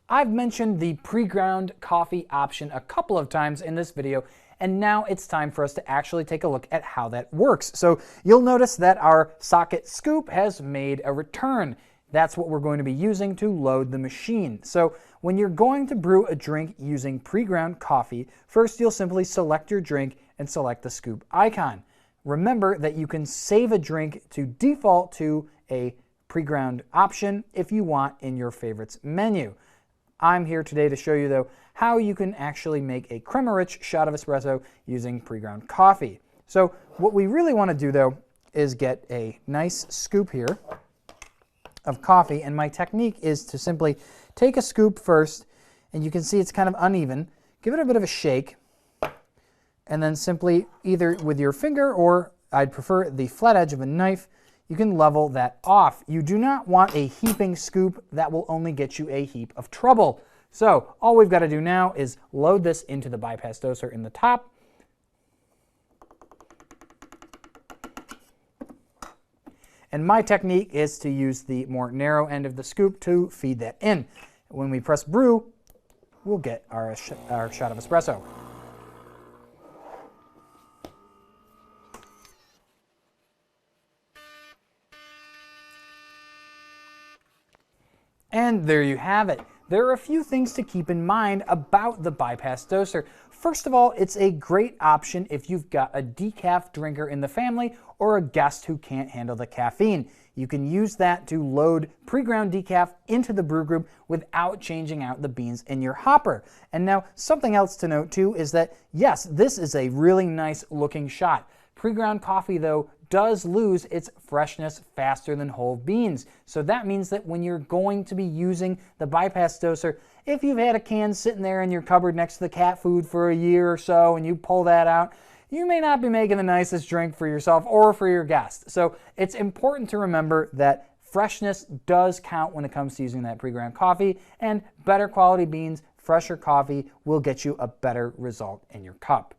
I've mentioned the pre-ground coffee option a couple of times in this video, and now it's time for us to actually take a look at how that works. So you'll notice that our socket scoop has made a return. That's what we're going to be using to load the machine. So when you're going to brew a drink using pre-ground coffee, first you'll simply select your drink and select the scoop icon. Remember that you can save a drink to default to a pre-ground option if you want in your favorites menu. I'm here today to show you, though, how you can actually make a crema-rich shot of espresso using pre-ground coffee. So what we really want to do, though, is get a nice scoop here of coffee, and my technique is to simply take a scoop first, and you can see it's kind of uneven. Give it a bit of a shake, and then simply either with your finger or I'd prefer the flat edge of a knife, you can level that off. You do not want a heaping scoop. That will only get you a heap of trouble. So all we've got to do now is load this into the bypass doser in the top. And my technique is to use the more narrow end of the scoop to feed that in. When we press brew, we'll get our shot of espresso. And there you have it. There are a few things to keep in mind about the bypass doser. First of all, it's a great option if you've got a decaf drinker in the family or a guest who can't handle the caffeine. You can use that to load pre-ground decaf into the brew group without changing out the beans in your hopper. And now something else to note too is that yes, this is a really nice looking shot. Pre-ground coffee, though, does lose its freshness faster than whole beans. So that means that when you're going to be using the bypass doser, if you've had a can sitting there in your cupboard next to the cat food for a year or so and you pull that out, you may not be making the nicest drink for yourself or for your guest. So it's important to remember that freshness does count when it comes to using that pre-ground coffee, and better quality beans, fresher coffee will get you a better result in your cup.